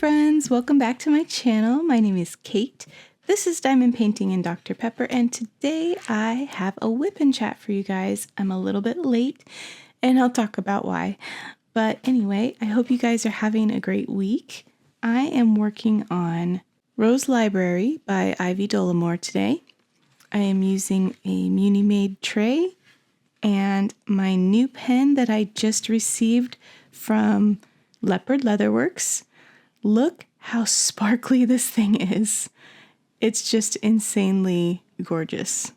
friends, welcome back to my channel. My name is Kate. This is Diamond Painting and Dr. Pepper, and today I have a WIP Chat for you guys. I'm a little bit late and I'll talk about why. But anyway, I hope you guys are having a great week. I am working on Rose Library by Ivy Dollamore today. I am using a Muni-Made tray and my new pen that I just received from Leopard Leatherworks. Look how sparkly this thing is. It's just insanely gorgeous.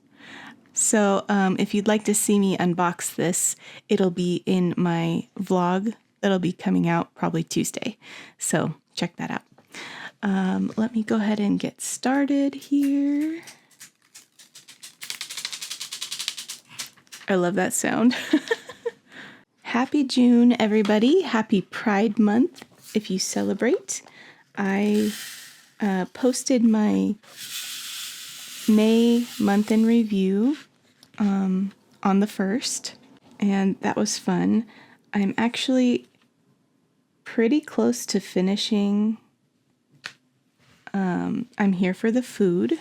So if you'd like to see me unbox this, it'll be in my vlog that'll be coming out probably Tuesday. So check that out. Let me go ahead and get started here. I love that sound. Happy June, everybody. Happy Pride Month if you celebrate. I posted my May month in review on the 1st, and that was fun. I'm actually pretty close to finishing I'm Here for the Food.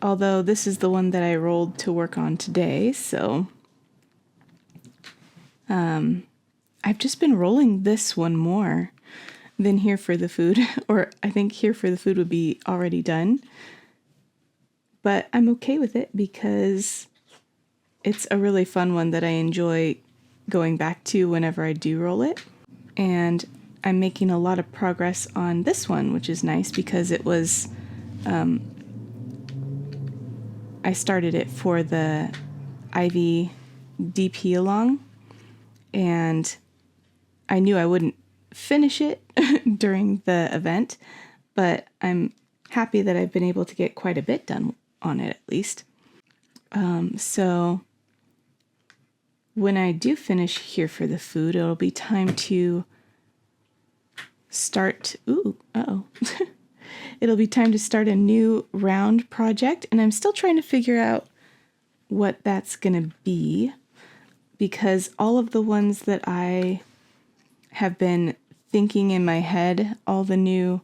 Although this is the one that I rolled to work on today, so I've just been rolling this one more than Here for the Food, or I think Here for the Food would be already done. But I'm okay with it because it's a really fun one that I enjoy going back to whenever I do roll it. And I'm making a lot of progress on this one, which is nice because it was I started it for the Ivy DP along, and I knew I wouldn't finish it during the event, but I'm happy that I've been able to get quite a bit done on it at least. So when I do finish Here for the Food, it'll be time to start, it'll be time to start a new round project, and I'm still trying to figure out what that's gonna be, because all of the ones that I have been thinking in my head, all the new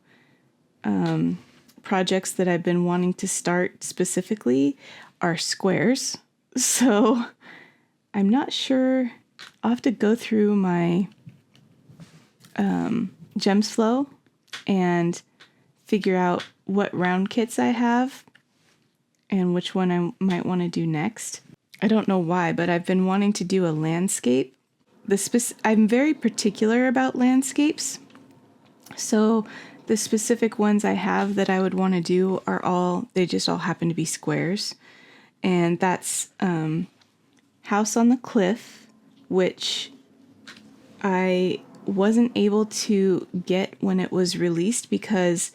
projects that I've been wanting to start specifically are squares. So I'm not sure. I'll have to go through my Gems Flow and figure out what round kits I have and which one I might want to do next. I don't know why, but I've been wanting to do a landscape. I'm very particular about landscapes, so the specific ones I have that I would want to do they just all happen to be squares. And that's House on the Cliff, which I wasn't able to get when it was released because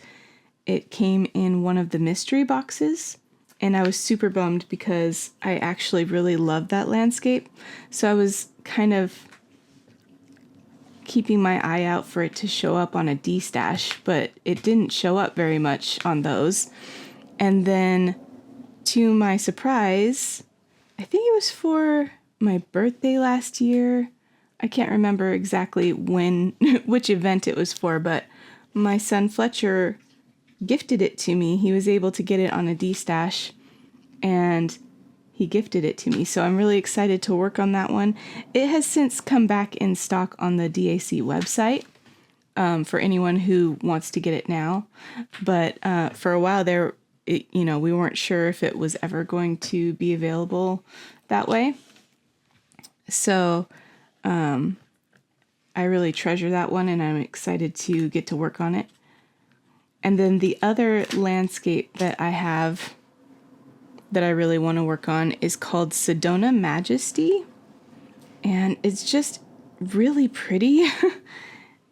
it came in one of the mystery boxes, and I was super bummed because I actually really loved that landscape. So I was kind of keeping my eye out for it to show up on a D-stash, but it didn't show up very much on those. And then to my surprise, I think it was for my birthday last year. I can't remember exactly which event it was for, but my son Fletcher gifted it to me. He was able to get it on a D-stash, and he gifted it to me. So I'm really excited to work on that one. It has since come back in stock on the DAC website for anyone who wants to get it now. But for a while there, we weren't sure if it was ever going to be available that way. So I really treasure that one, and I'm excited to get to work on it. And then the other landscape that I have that I really want to work on is called Sedona Majesty. And it's just really pretty.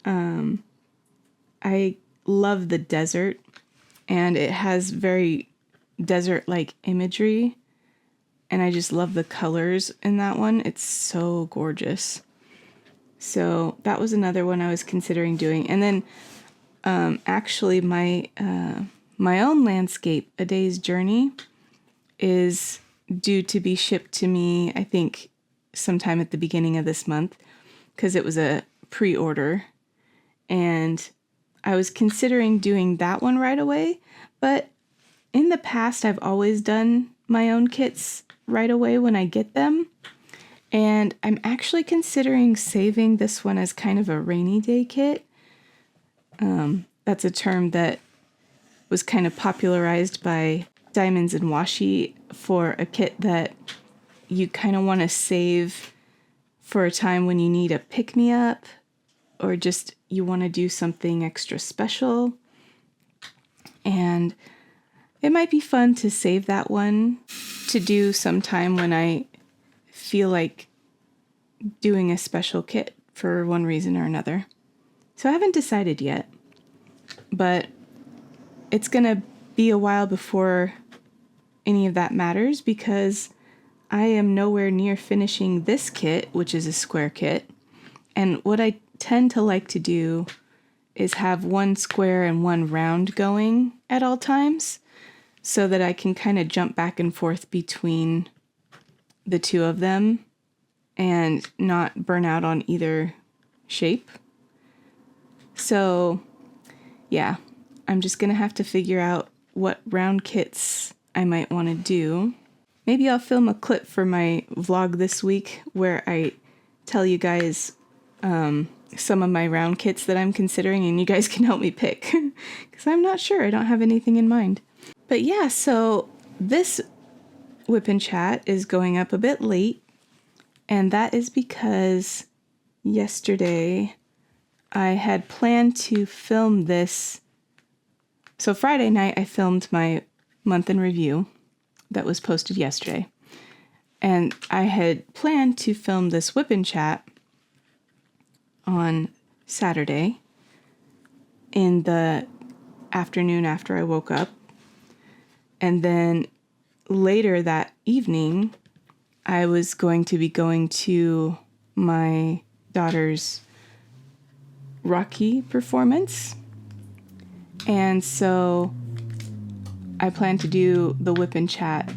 I love the desert, and it has very desert-like imagery. And I just love the colors in that one. It's so gorgeous. So that was another one I was considering doing. And then actually my own landscape, A Day's Journey, is due to be shipped to me, I think, sometime at the beginning of this month, because it was a pre-order and I was considering doing that one right away, but in the past I've always done my own kits right away when I get them, and I'm actually considering saving this one as kind of a rainy day kit. That's a term that was kind of popularized by Diamonds and Washi for a kit that you kind of want to save for a time when you need a pick-me-up, or just you want to do something extra special. And it might be fun to save that one to do sometime when I feel like doing a special kit for one reason or another. So I haven't decided yet, but it's going to be a while before any of that matters, because I am nowhere near finishing this kit, which is a square kit. And what I tend to like to do is have one square and one round going at all times, so that I can kind of jump back and forth between the two of them and not burn out on either shape. So yeah, I'm just gonna have to figure out what round kits I might want to do. Maybe I'll film a clip for my vlog this week where I tell you guys some of my round kits that I'm considering, and you guys can help me pick, because I'm not sure. I don't have anything in mind. But yeah, so this WIP Chat is going up a bit late, and that is because yesterday I had planned to film this. So Friday night I filmed my month in review that was posted yesterday, and I had planned to film this WIP Chat on Saturday in the afternoon after I woke up. And then later that evening, I was going to be going to my daughter's Rocky performance. And so I planned to do the WIP Chat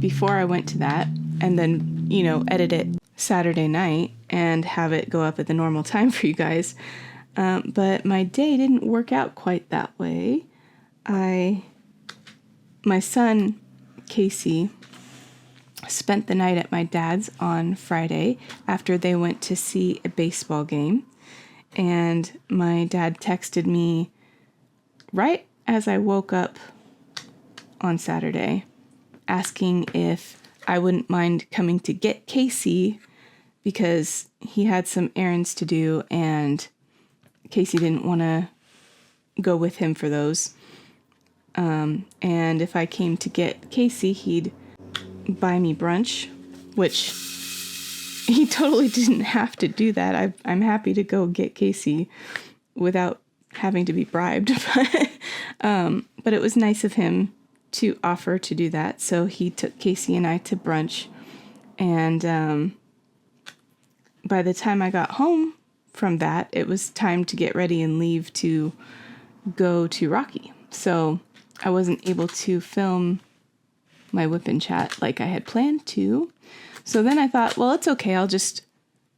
before I went to that, and then, edit it Saturday night and have it go up at the normal time for you guys. But my day didn't work out quite that way. My son, Casey, spent the night at my dad's on Friday after they went to see a baseball game. And my dad texted me right as I woke up on Saturday, asking if I wouldn't mind coming to get Casey, because he had some errands to do and Casey didn't want to go with him for those. And if I came to get Casey, he'd buy me brunch, which he totally didn't have to do that. I'm happy to go get Casey without having to be bribed. But it was nice of him to offer to do that. So he took Casey and I to brunch. And by the time I got home from that, it was time to get ready and leave to go to Rocky. So I wasn't able to film my WIP Chat like I had planned to. So then I thought, well, it's okay. I'll just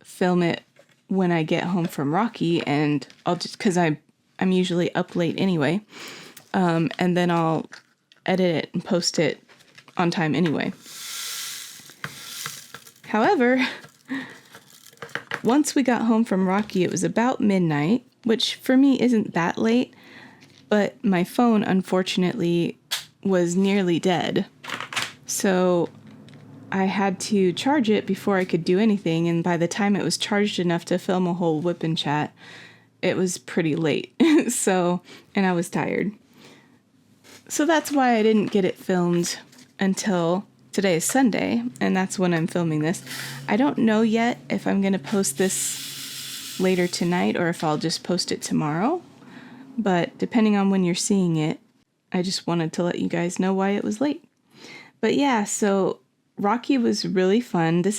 film it when I get home from Rocky, and I'll just, because I'm usually up late anyway, and then I'll edit it and post it on time anyway. However, once we got home from Rocky, it was about midnight, which for me isn't that late, but my phone, unfortunately, was nearly dead. So I had to charge it before I could do anything, and by the time it was charged enough to film a whole WIP Chat, it was pretty late. And I was tired. So that's why I didn't get it filmed until today is Sunday, and that's when I'm filming this. I don't know yet if I'm going to post this later tonight or if I'll just post it tomorrow. But depending on when you're seeing it, I just wanted to let you guys know why it was late. But yeah, so Rocky was really fun. This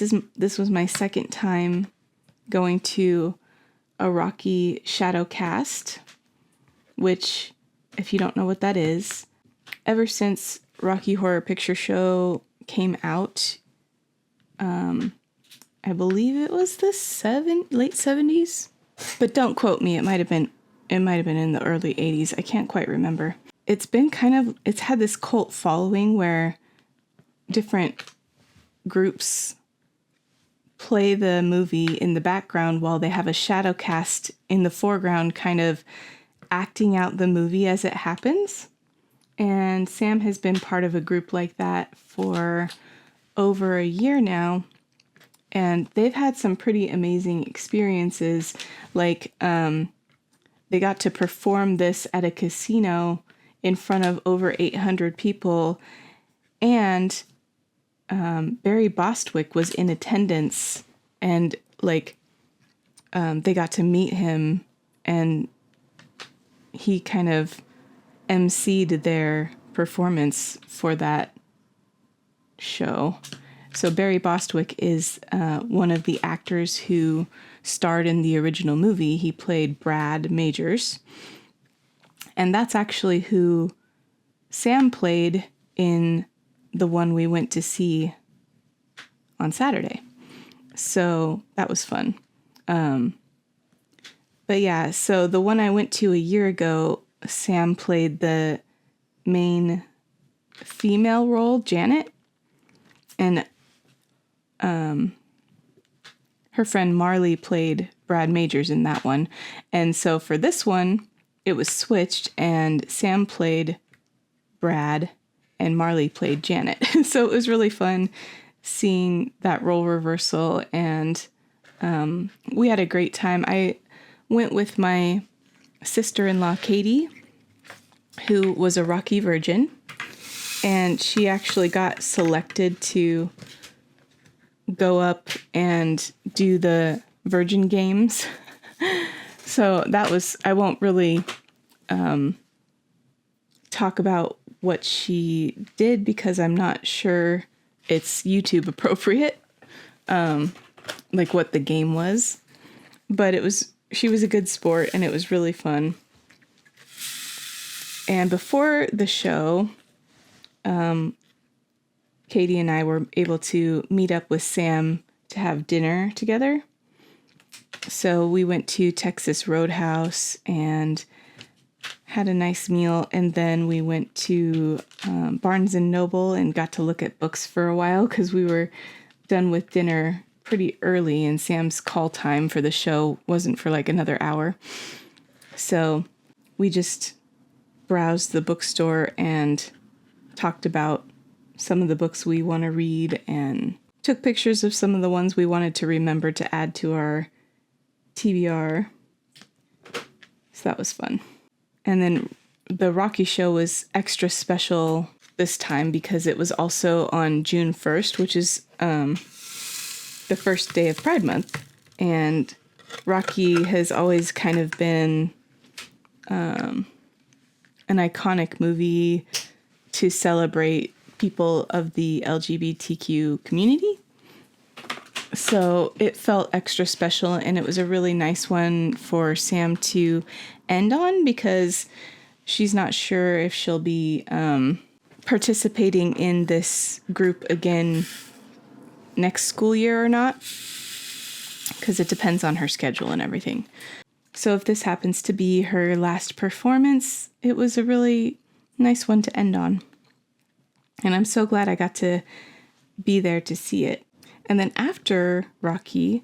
was my second time going to a Rocky shadow cast, which, if you don't know what that is, ever since Rocky Horror Picture Show came out, I believe it was the late 70s, but don't quote me. It might have been it might have been in the early 80s. I can't quite remember. It's had this cult following where different groups play the movie in the background while they have a shadow cast in the foreground kind of acting out the movie as it happens. And Sam has been part of a group like that for over a year now. And they've had some pretty amazing experiences. Like, they got to perform this at a casino in front of over 800 people. And Barry Bostwick was in attendance, and like they got to meet him, and he kind of emceed their performance for that show. So Barry Bostwick is one of the actors who starred in the original movie. He played Brad Majors, and that's actually who Sam played in the one we went to see on Saturday. So that was fun. But yeah, so the one I went to a year ago, Sam played the main female role, Janet, and her friend Marley played Brad Majors in that one. And so for this one, it was switched, and Sam played Brad and Marley played Janet. So it was really fun seeing that role reversal, and we had a great time. I went with my sister-in-law, Katie, who was a Rocky virgin, and she actually got selected to go up and do the Virgin Games. So that was, I won't really talk about what she did because I'm not sure it's YouTube appropriate, like what the game was. But she was a good sport, and it was really fun. And before the show, Katie and I were able to meet up with Sam to have dinner together. So we went to Texas Roadhouse and had a nice meal, and then we went to Barnes & Noble and got to look at books for a while because we were done with dinner pretty early, and Sam's call time for the show wasn't for like another hour. So we just browsed the bookstore and talked about some of the books we want to read and took pictures of some of the ones we wanted to remember to add to our TBR. So that was fun. And then the Rocky show was extra special this time because it was also on June 1st, which is the first day of Pride Month. And Rocky has always kind of been an iconic movie to celebrate people of the LGBTQ community. So it felt extra special, and it was a really nice one for Sam to end on because she's not sure if she'll be participating in this group again next school year or not, because it depends on her schedule and everything. So if this happens to be her last performance, it was a really nice one to end on. And I'm so glad I got to be there to see it. And then after Rocky,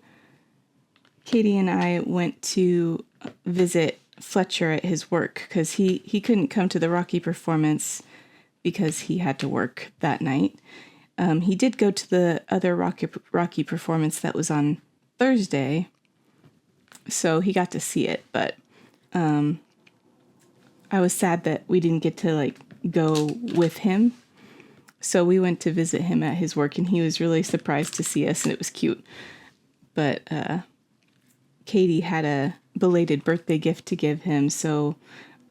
Katie and I went to visit Fletcher at his work because he couldn't come to the Rocky performance because he had to work that night. He did go to the other Rocky performance that was on Thursday, so he got to see it. But I was sad that we didn't get to go with him. So we went to visit him at his work, and he was really surprised to see us, and it was cute. But Katie had a belated birthday gift to give him, so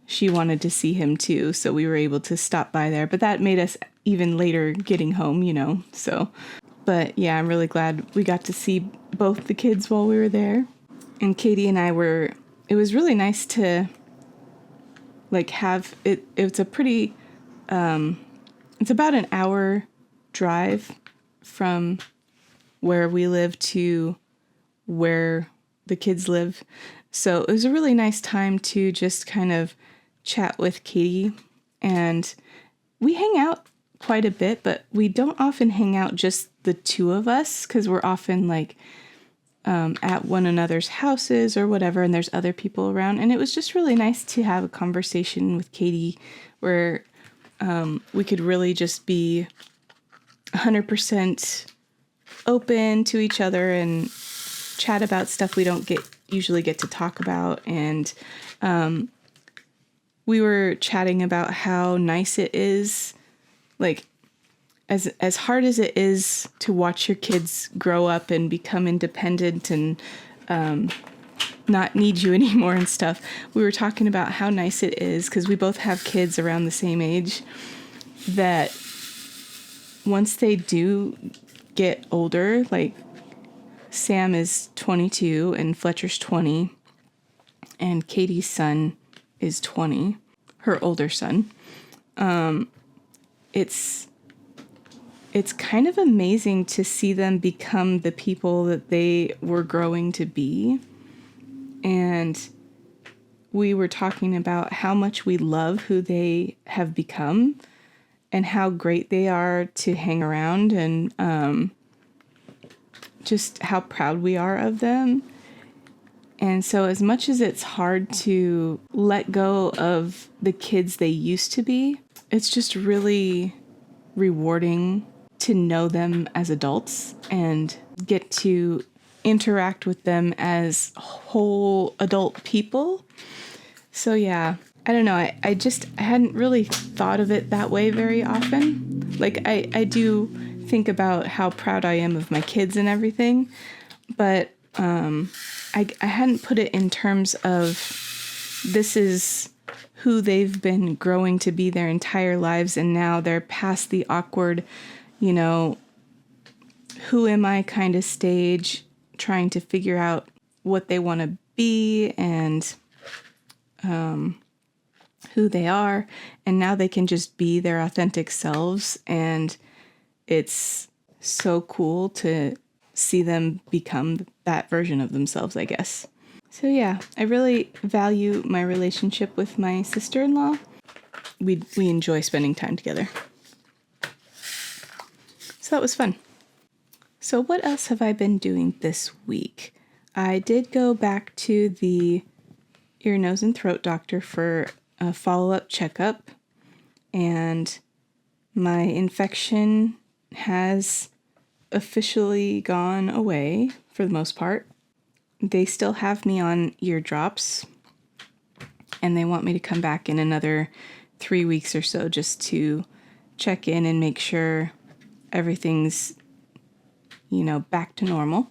she wanted to see him too. So we were able to stop by there, but that made us even later getting home, so. But yeah, I'm really glad we got to see both the kids while we were there. And Katie and I it was really nice to have it. It's a pretty, it's about an hour drive from where we live to where the kids live. So it was a really nice time to just kind of chat with Katie, and we hang out quite a bit, but we don't often hang out just the two of us because we're often like at one another's houses or whatever, and there's other people around. And it was just really nice to have a conversation with Katie where we could really just be 100% open to each other and chat about stuff we don't usually get to talk about. And we were chatting about how nice it is, like as hard as it is to watch your kids grow up and become independent and not need you anymore and stuff. We were talking about how nice it is, because we both have kids around the same age, that once they do get older, like Sam is 22 and Fletcher's 20, and Katie's son is 20, her older son. It's kind of amazing to see them become the people that they were growing to be. And we were talking about how much we love who they have become and how great they are to hang around, and just how proud we are of them. And so as much as it's hard to let go of the kids they used to be, it's just really rewarding to know them as adults and get to interact with them as whole adult people. So yeah, I don't know. I hadn't really thought of it that way very often. Like I do think about how proud I am of my kids and everything, but I hadn't put it in terms of this is who they've been growing to be their entire lives, and now they're past the awkward, who am I kind of stage, trying to figure out what they want to be and who they are, and now they can just be their authentic selves, and it's so cool to see them become that version of themselves, I guess. So yeah, I really value my relationship with my sister-in-law. We enjoy spending time together. So that was fun. So what else have I been doing this week? I did go back to the ear, nose, and throat doctor for a follow-up checkup, and my infection has officially gone away for the most part. They still have me on ear drops, and they want me to come back in another 3 weeks or so just to check in and make sure everything's, back to normal.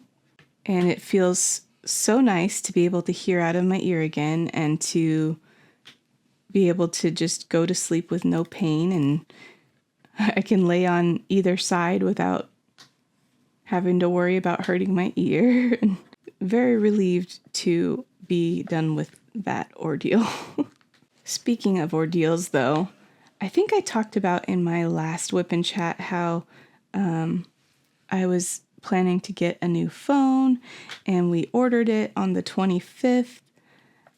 And it feels so nice to be able to hear out of my ear again and to be able to just go to sleep with no pain, and I can lay on either side without having to worry about hurting my ear. And very relieved to be done with that ordeal. Speaking of ordeals, though, I think I talked about in my last WIP Chat how I was planning to get a new phone, and we ordered it on the 25th,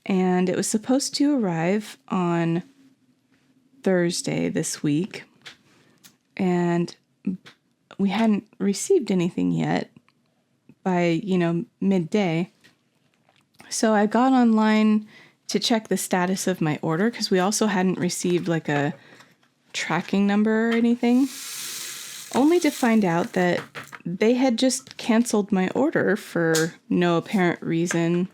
and it was supposed to arrive on Thursday this week, and we hadn't received anything yet by, midday. So I got online to check the status of my order, because we also hadn't received like a tracking number or anything, only to find out that they had just canceled my order for no apparent reason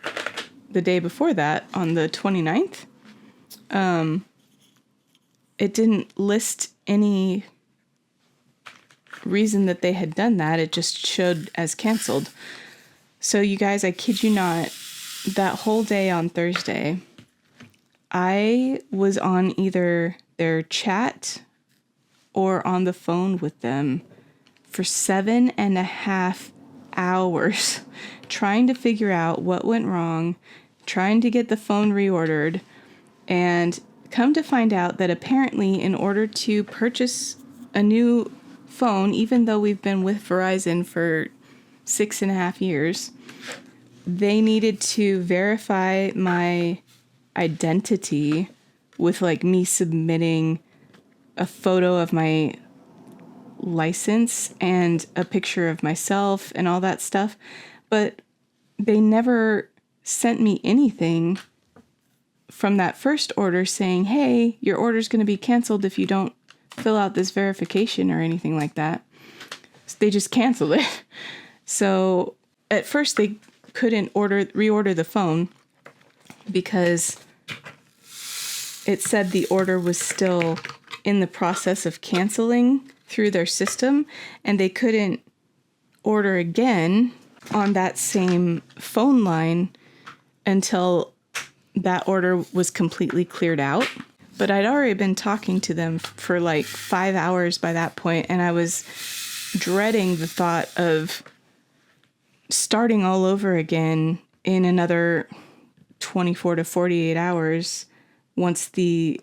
the day before that, on the 29th. It didn't list any reason that they had done that. It just showed as canceled. So you guys, I kid you not, that whole day on Thursday, I was on either their chat or on the phone with them for 7.5 hours trying to figure out what went wrong, trying to get the phone reordered, and come to find out that apparently in order to purchase a new phone, even though we've been with Verizon for 6.5 years, they needed to verify my identity with like me submitting a photo of my license and a picture of myself and all that stuff. But they never sent me anything from that first order saying, hey, your order's going to be canceled if you don't fill out this verification or anything like that. So they just canceled it. So at first they couldn't reorder the phone because it said the order was still in the process of canceling through their system, and they couldn't order again on that same phone line until that order was completely cleared out. But I'd already been talking to them for like 5 hours by that point, and I was dreading the thought of starting all over again in another 24 to 48 hours once the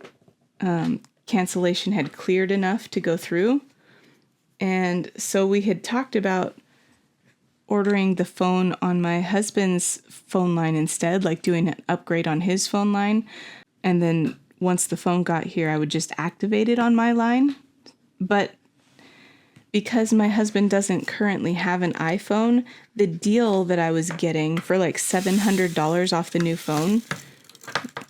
cancellation had cleared enough to go through. And so we had talked about ordering the phone on my husband's phone line instead, like doing an upgrade on his phone line. And then once the phone got here, I would just activate it on my line. But because my husband doesn't currently have an iPhone, the deal that I was getting for like $700 off the new phone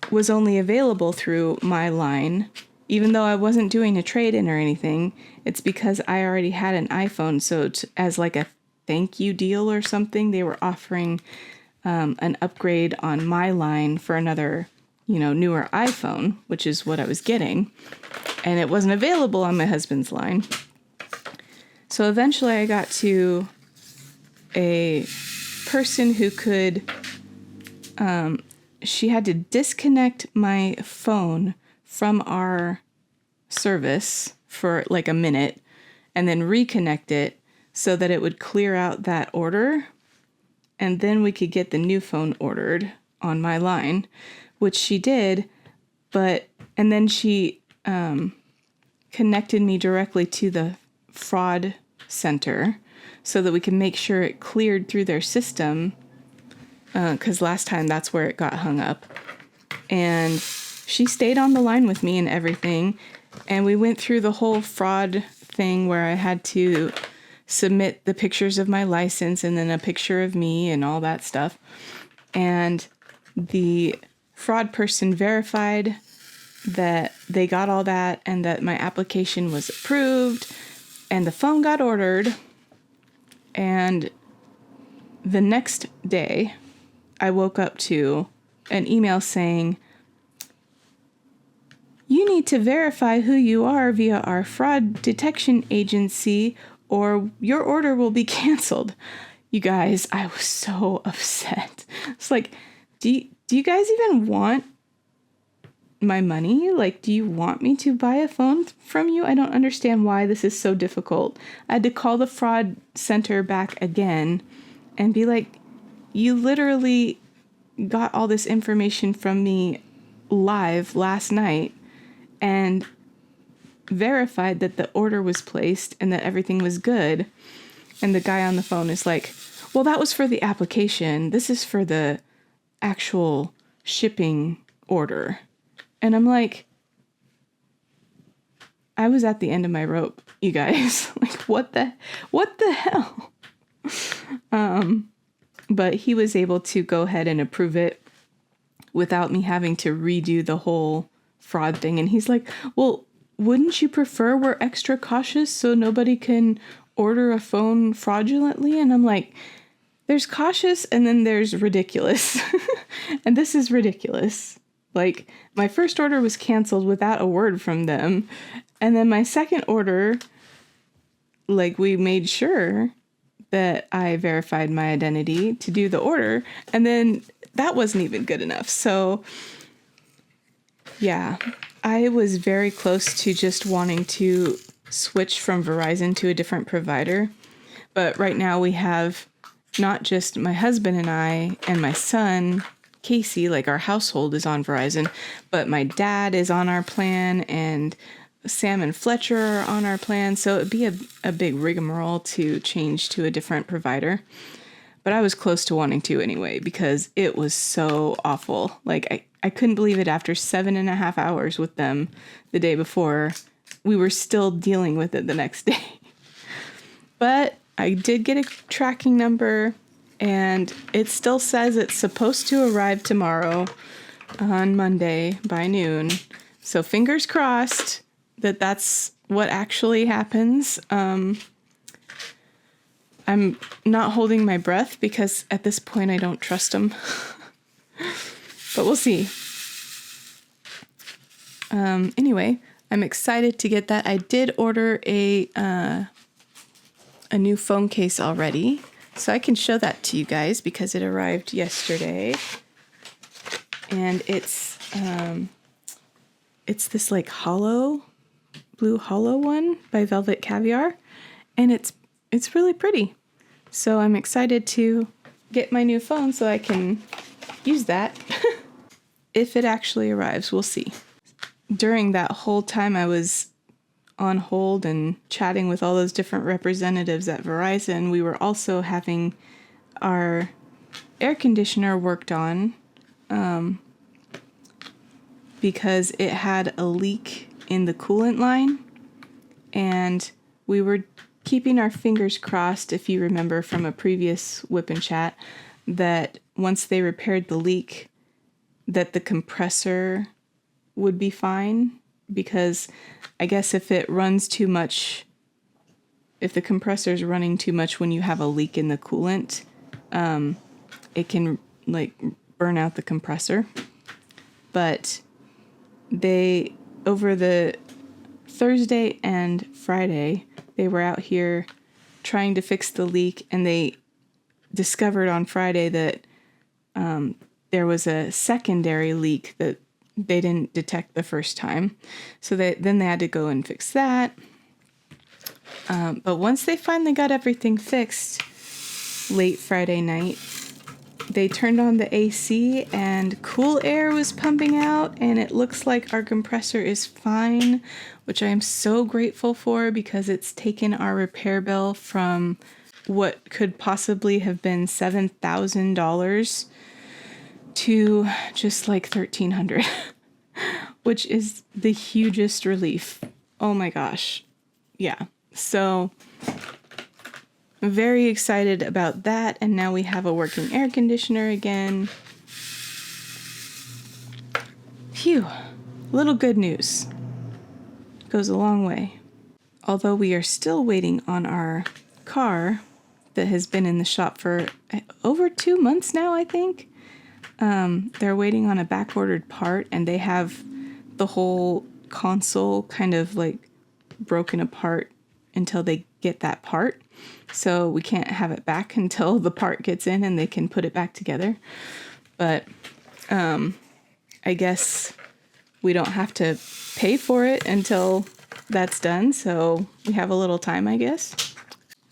was only available through my line. Even though I wasn't doing a trade-in or anything, it's because I already had an iPhone. So as like a thank you deal or something, they were offering an upgrade on my line for another, newer iPhone, which is what I was getting. And it wasn't available on my husband's line. So eventually I got to a person who could, she had to disconnect my phone from our service for like a minute and then reconnect it so that it would clear out that order. And then we could get the new phone ordered on my line, which she did. And then she connected me directly to the fraud center so that we can make sure it cleared through their system. Because last time that's where it got hung up. And she stayed on the line with me and everything. And we went through the whole fraud thing where I had to submit the pictures of my license and then a picture of me and all that stuff. And the fraud person verified that they got all that and that my application was approved and the phone got ordered. And the next day, I woke up to an email saying, you need to verify who you are via our fraud detection agency or your order will be canceled. You guys, I was so upset. It's like, do you guys even want my money? Like, do you want me to buy a phone from you? I don't understand why this is so difficult. I had to call the fraud center back again and be like, you literally got all this information from me live last night and verified that the order was placed and that everything was good. And the guy on the phone is like, well, that was for the application. This is for the actual shipping order. And I'm like, I was at the end of my rope, you guys. Like, what the hell? But he was able to go ahead and approve it without me having to redo the whole fraud thing. And he's like, well, wouldn't you prefer we're extra cautious so nobody can order a phone fraudulently? And I'm like, there's cautious and then there's ridiculous. And this is ridiculous. Like, my first order was canceled without a word from them. And then my second order, like, we made sure that I verified my identity to do the order. And then that wasn't even good enough. So, yeah, I was very close to just wanting to switch from Verizon to a different provider. But right now we have not just my husband and I and my son, Casey, like our household is on Verizon, but my dad is on our plan and Sam and Fletcher are on our plan. So it'd be a big rigmarole to change to a different provider. But I was close to wanting to anyway because it was so awful. Like, I couldn't believe it after 7.5 hours with them the day before. We were still dealing with it the next day. But I did get a tracking number, and it still says it's supposed to arrive tomorrow on Monday by noon. So fingers crossed that that's what actually happens. I'm not holding my breath because at this point I don't trust them. But we'll see. Anyway, I'm excited to get that. I did order a new phone case already, so I can show that to you guys because it arrived yesterday. And it's this like blue hollow one by Velvet Caviar, and it's really pretty. So I'm excited to get my new phone so I can use that. If it actually arrives, we'll see. During that whole time I was on hold and chatting with all those different representatives at Verizon, we were also having our air conditioner worked on because it had a leak in the coolant line, and we were keeping our fingers crossed, if you remember from a previous WIP Chat, that once they repaired the leak, that the compressor would be fine, because I guess if it runs too much, if the compressor is running too much when you have a leak in the coolant, it can like burn out the compressor. But they, over the Thursday and Friday, they were out here trying to fix the leak, and they discovered on Friday that there was a secondary leak that they didn't detect the first time. So then they had to go and fix that. But once they finally got everything fixed late Friday night, they turned on the AC and cool air was pumping out, and it looks like our compressor is fine, which I am so grateful for because it's taken our repair bill from what could possibly have been $7,000 to just like $1,300, which is the hugest relief. Oh my gosh. Yeah. So I'm very excited about that. And now we have a working air conditioner again. Phew. Little good news. Goes a long way. Although we are still waiting on our car that has been in the shop for over 2 months now, I think. They're waiting on a back-ordered part, and they have the whole console kind of like broken apart until they get that part. So we can't have it back until the part gets in and they can put it back together. But I guess we don't have to pay for it until that's done. So we have a little time, I guess.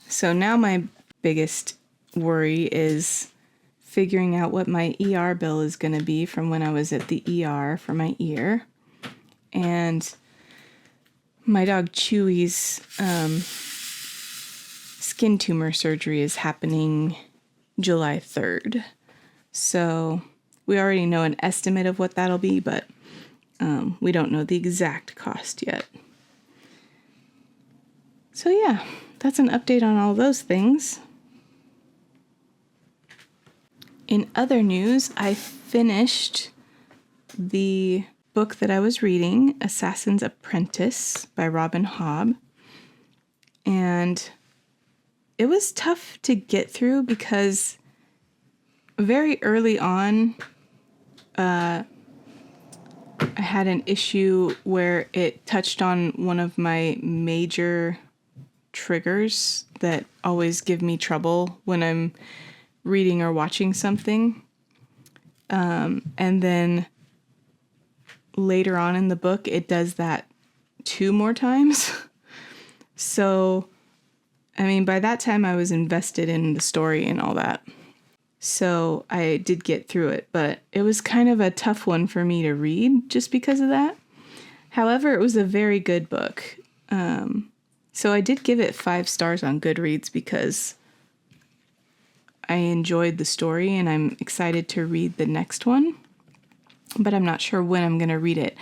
So now my biggest worry is figuring out what my ER bill is going to be from when I was at the ER for my ear. And my dog Chewy's skin tumor surgery is happening July 3rd. So we already know an estimate of what that'll be, but we don't know the exact cost yet. So yeah, that's an update on all those things. In other news, I finished the book that I was reading, Assassin's Apprentice by Robin Hobb. And it was tough to get through because very early on, I had an issue where it touched on one of my major triggers that always give me trouble when I'm reading or watching something. And then later on in the book, it does that 2 more times. So, I mean, by that time I was invested in the story and all that. So I did get through it, but it was kind of a tough one for me to read just because of that. However, it was a very good book. So I did give it 5 stars on Goodreads because I enjoyed the story and I'm excited to read the next one, but I'm not sure when I'm going to read it.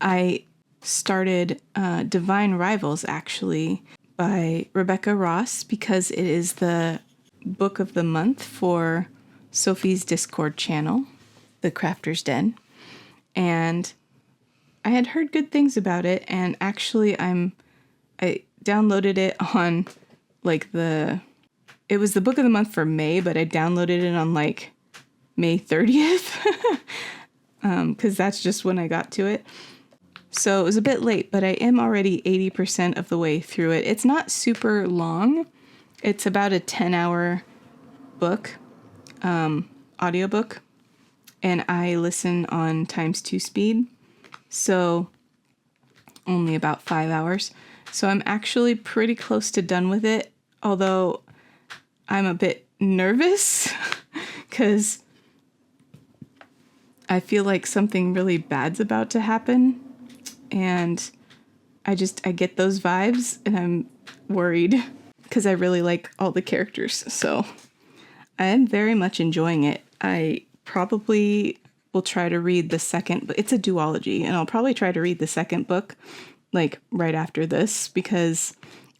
I started Divine Rivals, actually, by Rebecca Ross, because it is the book of the month for Sophie's Discord channel, The Crafter's Den. And I had heard good things about it, and actually I downloaded it on it was the book of the month for May, but I downloaded it on May 30th because that's just when I got to it. So it was a bit late, but I am already 80% of the way through it. It's not super long. It's about a 10-hour book, audiobook, and I listen on ×2 speed, so only about 5 hours. So I'm actually pretty close to done with it, although I'm a bit nervous because I feel like something really bad's about to happen, and I get those vibes, and I'm worried because I really like all the characters. So I am very much enjoying it. I probably will try to read the second, but it's a duology, and I'll probably try to read the second book right after this, because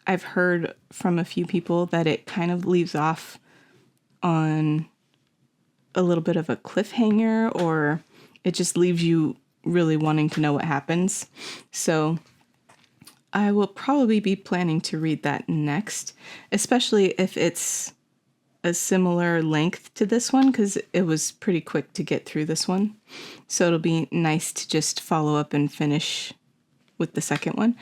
I've heard from a few people that it kind of leaves off on a little bit of a cliffhanger, or it just leaves you really wanting to know what happens. So I will probably be planning to read that next, especially if it's a similar length to this one, because it was pretty quick to get through this one. So it'll be nice to just follow up and finish with the second one.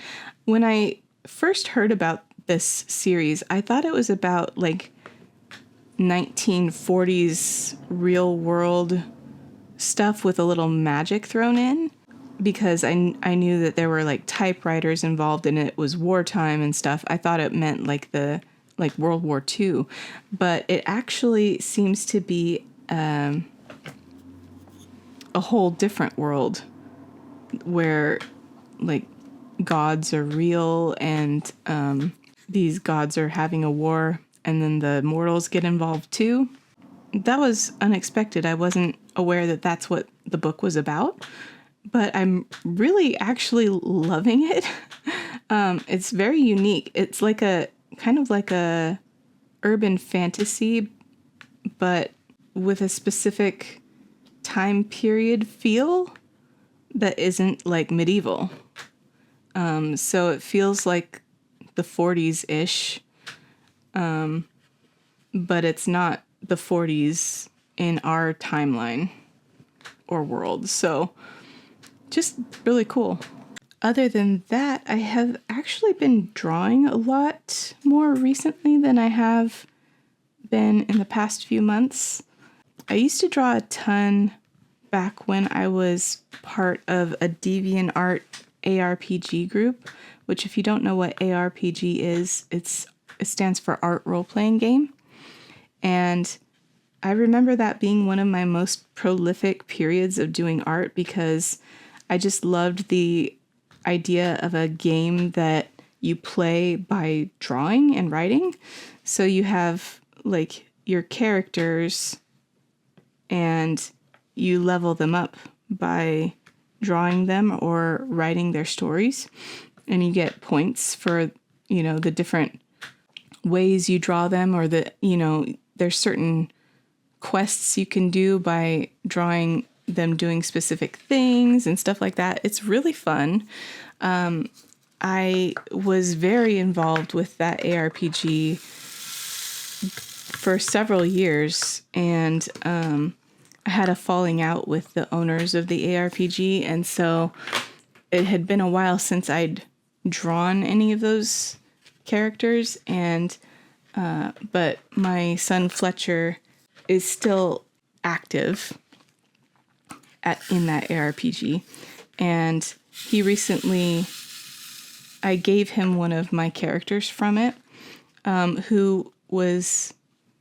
When I first heard about this series, I thought it was about 1940s real world stuff with a little magic thrown in, because I knew that there were typewriters involved and it was wartime and stuff. I thought it meant World War II, but it actually seems to be a whole different world where gods are real, and these gods are having a war, and then the mortals get involved too. That was unexpected. I wasn't aware that that's what the book was about, but I'm really actually loving it. It's very unique. It's kind of like a urban fantasy, but with a specific time period feel that isn't medieval. So it feels like the 40s-ish, but it's not the 40s in our timeline or world. So just really cool. Other than that, I have actually been drawing a lot more recently than I have been in the past few months. I used to draw a ton back when I was part of a DeviantArt ARPG group, which, if you don't know what ARPG is, it stands for Art Role-Playing Game. And I remember that being one of my most prolific periods of doing art, because I just loved the idea of a game that you play by drawing and writing. So you have your characters and you level them up by drawing them or writing their stories, and you get points for the different ways you draw them, or there's certain quests you can do by drawing them doing specific things and stuff like that. It's really fun. I was very involved with that ARPG for several years, and I had a falling out with the owners of the ARPG, and so it had been a while since I'd drawn any of those characters, and but my son Fletcher is still active in that ARPG, and he recently, I gave him one of my characters from it, who was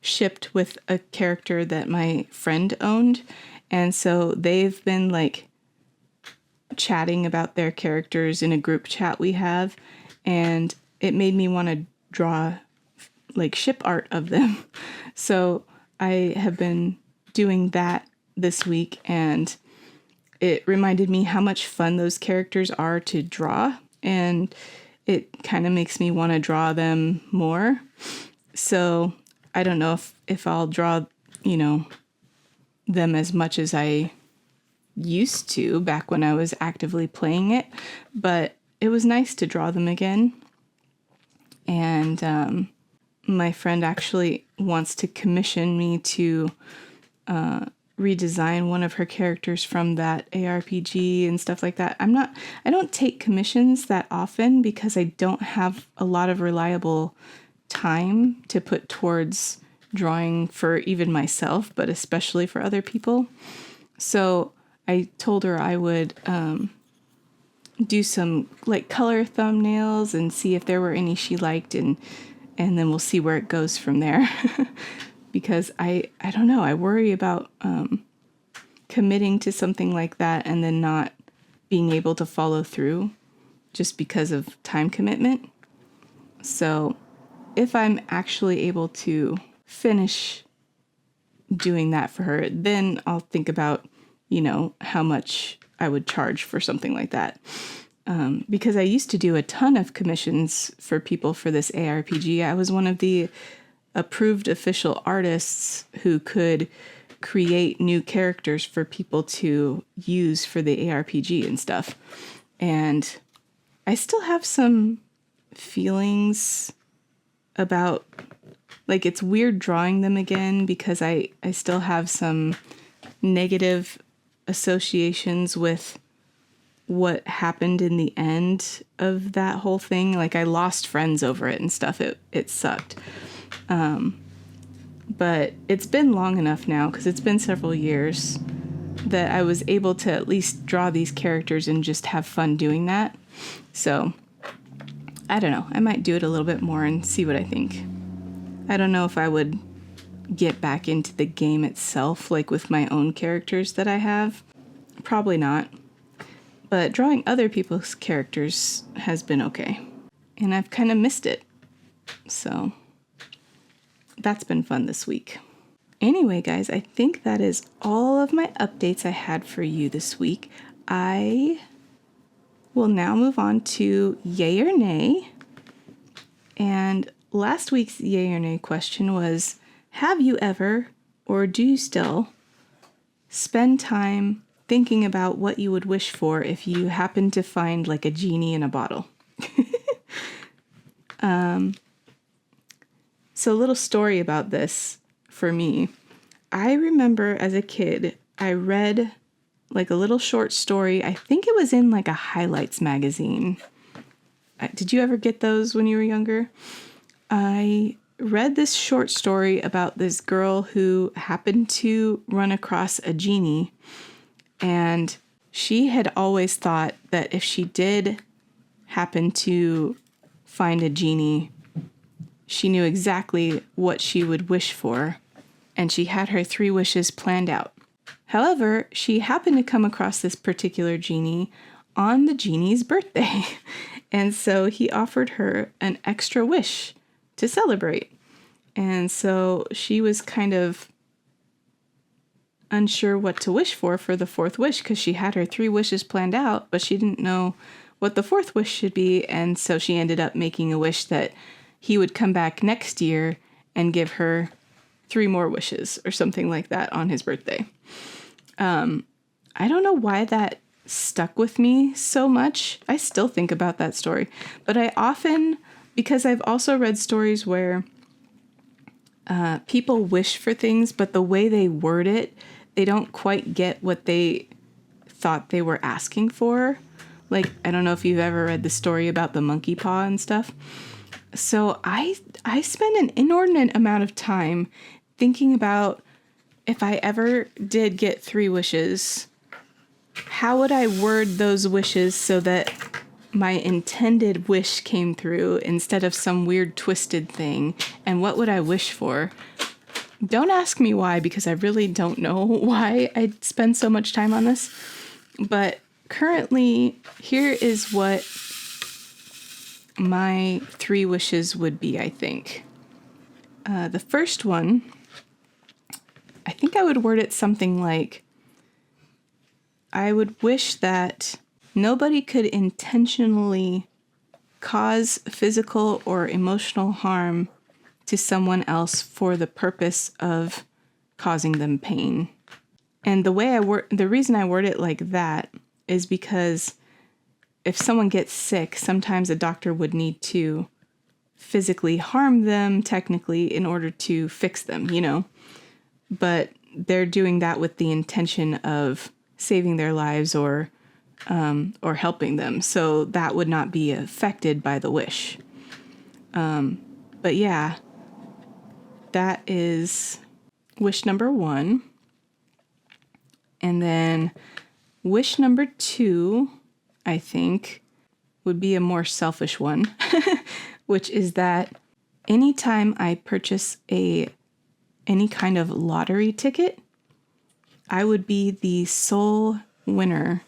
shipped with a character that my friend owned, and so they've been chatting about their characters in a group chat we have, and it made me want to draw ship art of them. So I have been doing that this week, and it reminded me how much fun those characters are to draw, and it kind of makes me want to draw them more. So I don't know if I'll draw, them as much as I used to back when I was actively playing it, but it was nice to draw them again. And my friend actually wants to commission me to redesign one of her characters from that ARPG and stuff like that. I don't take commissions that often because I don't have a lot of reliable time to put towards drawing for even myself, but especially for other people. So I told her I would do some like color thumbnails and see if there were any she liked, and then we'll see where it goes from there. Because I don't know, I worry about committing to something like that and then not being able to follow through just because of time commitment. So if I'm actually able to finish doing that for her, then I'll think about, how much I would charge for something like that. Because I used to do a ton of commissions for people for this ARPG. I was one of the approved official artists who could create new characters for people to use for the ARPG and stuff. And I still have some feelings about, like, it's weird drawing them again because I still have some negative associations with what happened in the end of that whole thing. Like, I lost friends over it and stuff. It sucked. But it's been long enough now, because it's been several years, that I was able to at least draw these characters and just have fun doing that. So, I don't know. I might do it a little bit more and see what I think. I don't know if I would get back into the game itself, like with my own characters that I have. Probably not. But drawing other people's characters has been okay. And I've kind of missed it. So that's been fun this week. Anyway, guys, I think that is all of my updates I had for you this week. I will now move on to yay or nay. And last week's yay or nay question was, have you ever, or do you still, spend time thinking about what you would wish for if you happened to find like a genie in a bottle? So a little story about this for me. I remember as a kid, I read like a little short story. I think it was in like a highlights magazine. Did you ever get those when you were younger? I read this short story about this girl who happened to run across a genie, and she had always thought that if she did happen to find a genie, she knew exactly what she would wish for, and she had her 3 wishes planned out. However, she happened to come across this particular genie on the genie's birthday, and so he offered her an extra wish to celebrate. And so she was kind of unsure what to wish for the 4th wish, because she had her 3 wishes planned out, but she didn't know what the 4th wish should be, and so she ended up making a wish that he would come back next year and give her 3 more wishes or something like that on his birthday. I don't know why that stuck with me so much. I still think about that story, but I often, because I've also read stories where people wish for things, but the way they word it, they don't quite get what they thought they were asking for. Like, I don't know if you've ever read the story about the monkey paw and stuff. So I spend an inordinate amount of time thinking about, if I ever did get 3 wishes, how would I word those wishes so that my intended wish came through instead of some weird twisted thing, and what would I wish for? Don't ask me why, because I really don't know why I spend so much time on this. But currently, here is what my 3 wishes would be, I think. The first one I think I would word it something like, I would wish that nobody could intentionally cause physical or emotional harm to someone else for the purpose of causing them pain. And the reason I word it like that is because if someone gets sick, sometimes a doctor would need to physically harm them technically in order to fix them, but they're doing that with the intention of saving their lives or helping them. So that would not be affected by the wish. But yeah, that is wish number 1. And then wish number 2, I think, would be a more selfish one, which is that anytime I purchase any kind of lottery ticket, I would be the sole winner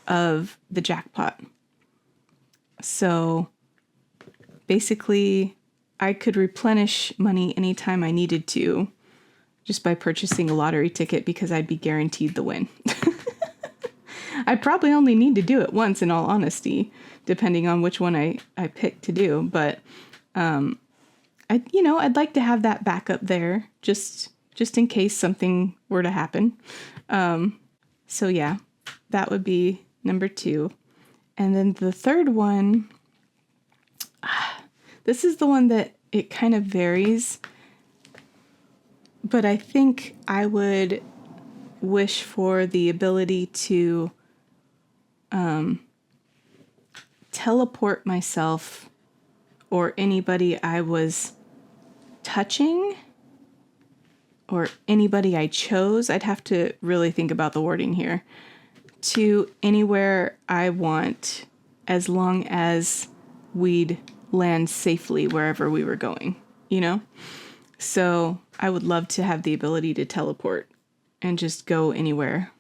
of the jackpot. So basically, I could replenish money anytime I needed to just by purchasing a lottery ticket because I'd be guaranteed the win. I'd probably only need to do it once, in all honesty, depending on which one I pick to do. But I'd like to have that backup there just in case something were to happen. So yeah, that would be number 2. And then the third one, this is the one that it kind of varies, but I think I would wish for the ability to teleport myself or anybody I was touching or anybody I chose. I'd have to really think about the wording here. To anywhere I want, as long as we'd land safely wherever we were going, So I would love to have the ability to teleport and just go anywhere.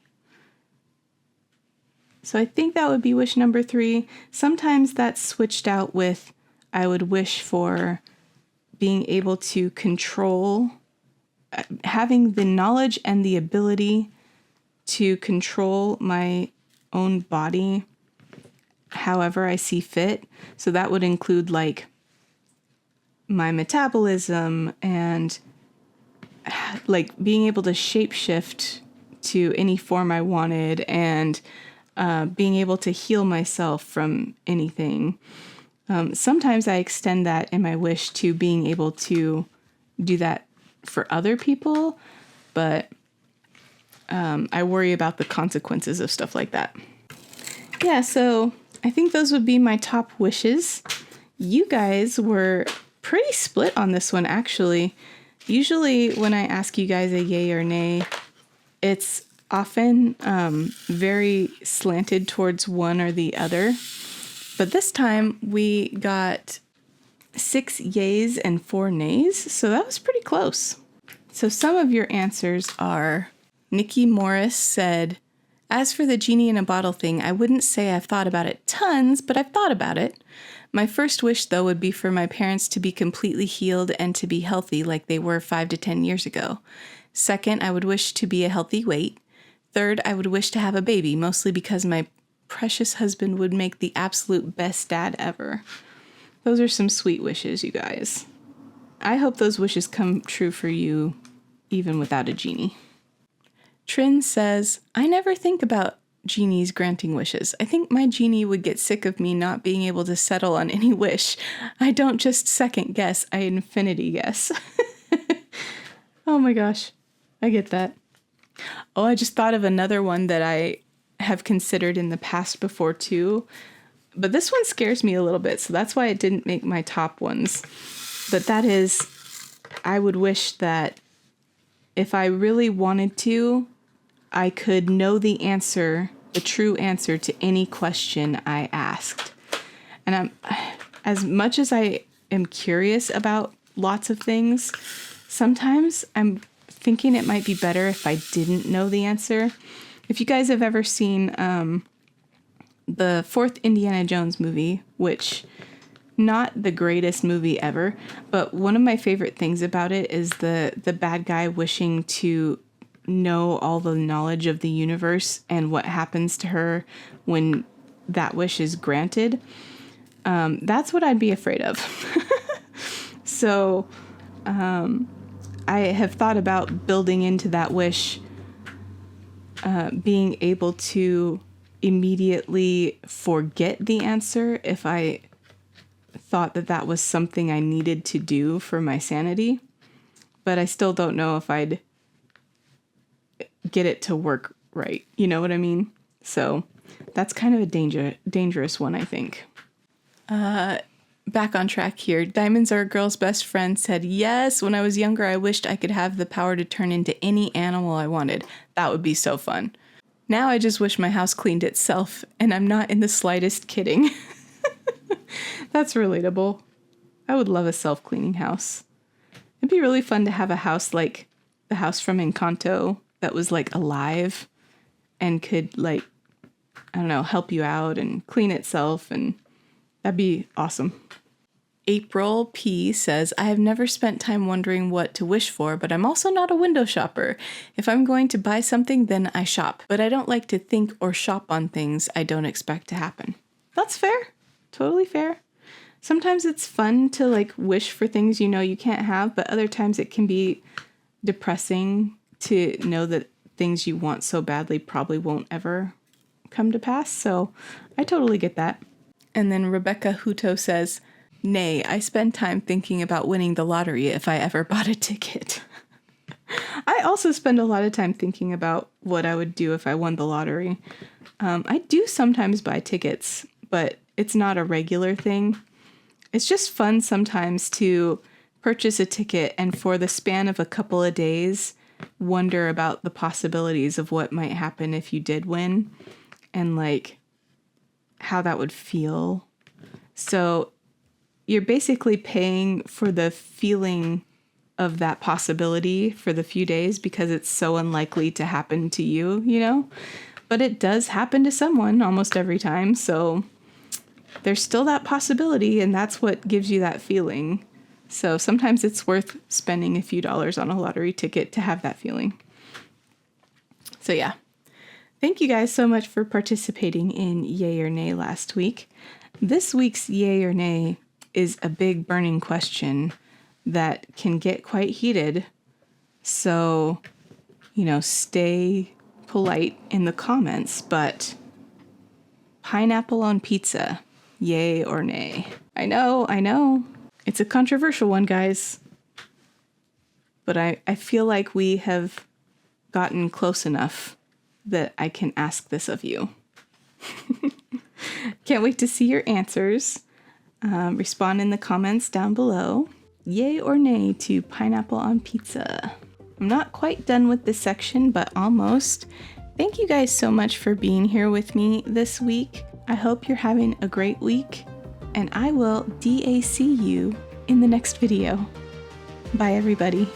So I think that would be wish number 3. Sometimes that's switched out with, I would wish for being able to control, having the knowledge and the ability to control my own body however I see fit. So that would include like my metabolism and like being able to shapeshift to any form I wanted and being able to heal myself from anything. Sometimes I extend that in my wish to being able to do that for other people, but I worry about the consequences of stuff like that. Yeah, so I think those would be my top wishes. You guys were pretty split on this one, actually. Usually when I ask you guys a yay or nay, it's often very slanted towards one or the other. But this time we got 6 yays and 4 nays, so that was pretty close. So some of your answers are, Nikki Morris said, as for the genie in a bottle thing, I wouldn't say I've thought about it tons, but I've thought about it. My first wish, though, would be for my parents to be completely healed and to be healthy like they were 5 to 10 years ago. Second, I would wish to be a healthy weight. Third, I would wish to have a baby, mostly because my precious husband would make the absolute best dad ever. Those are some sweet wishes, you guys. I hope those wishes come true for you, even without a genie. Trin says, I never think about genies granting wishes. I think my genie would get sick of me not being able to settle on any wish. I don't just second guess, I infinity guess. Oh my gosh, I get that. Oh, I just thought of another one that I have considered in the past before too. But this one scares me a little bit, so that's why it didn't make my top ones. But that is, I would wish that if I really wanted to, I could know the answer, the true answer to any question I asked. And as much as I am curious about lots of things, sometimes I'm thinking it might be better if I didn't know the answer. If you guys have ever seen the 4th Indiana Jones movie, which not the greatest movie ever, but one of my favorite things about it is the bad guy wishing to know all the knowledge of the universe and what happens to her when that wish is granted, that's what I'd be afraid of. So I have thought about building into that wish being able to immediately forget the answer if I thought that that was something I needed to do for my sanity. But I still don't know if I'd get it to work right. You know what I mean? So that's kind of a dangerous one, I think. Back on track here. Diamonds Are a Girl's Best Friend said, yes, when I was younger, I wished I could have the power to turn into any animal I wanted. That would be so fun. Now I just wish my house cleaned itself, and I'm not in the slightest kidding. That's relatable. I would love a self-cleaning house. It'd be really fun to have a house like the house from Encanto that was like alive and could like, I don't know, help you out and clean itself, and that'd be awesome. April P says, I have never spent time wondering what to wish for, but I'm also not a window shopper. If I'm going to buy something, then I shop, but I don't like to think or shop on things I don't expect to happen. That's fair. Totally fair. Sometimes it's fun to like wish for things you know you can't have, but other times it can be depressing to know that things you want so badly probably won't ever come to pass. So I totally get that. And then Rebecca Hutto says, nay, I spend time thinking about winning the lottery if I ever bought a ticket. I also spend a lot of time thinking about what I would do if I won the lottery. I do sometimes buy tickets, but it's not a regular thing. It's just fun sometimes to purchase a ticket and for the span of a couple of days, wonder about the possibilities of what might happen if you did win and like how that would feel. So you're basically paying for the feeling of that possibility for the few days because it's so unlikely to happen to you, you know? But it does happen to someone almost every time, so there's still that possibility, and that's what gives you that feeling. So sometimes it's worth spending a few dollars on a lottery ticket to have that feeling. So yeah. Thank you guys so much for participating in Yay or Nay last week. This week's Yay or Nay is a big burning question that can get quite heated. So, stay polite in the comments, but pineapple on pizza, yay or nay? I know. It's a controversial one, guys. But I feel like we have gotten close enough that I can ask this of you. Can't wait to see your answers. Respond in the comments down below. Yay or nay to pineapple on pizza? I'm not quite done with this section, but almost. Thank you guys so much for being here with me this week. I hope you're having a great week, and I will DAC you in the next video. Bye, everybody.